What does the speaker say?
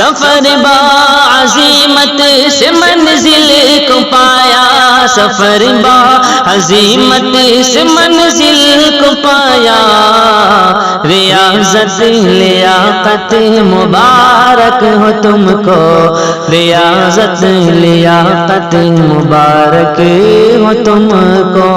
सफर बाज़ीमत से मंजिल को पाया, सफर बाज़ीमत से मंजिल को पाया। रियाज़त लियाक़त मुबारक हो तुमको, रियाज़त लियाक़त मुबारक हो तुमको।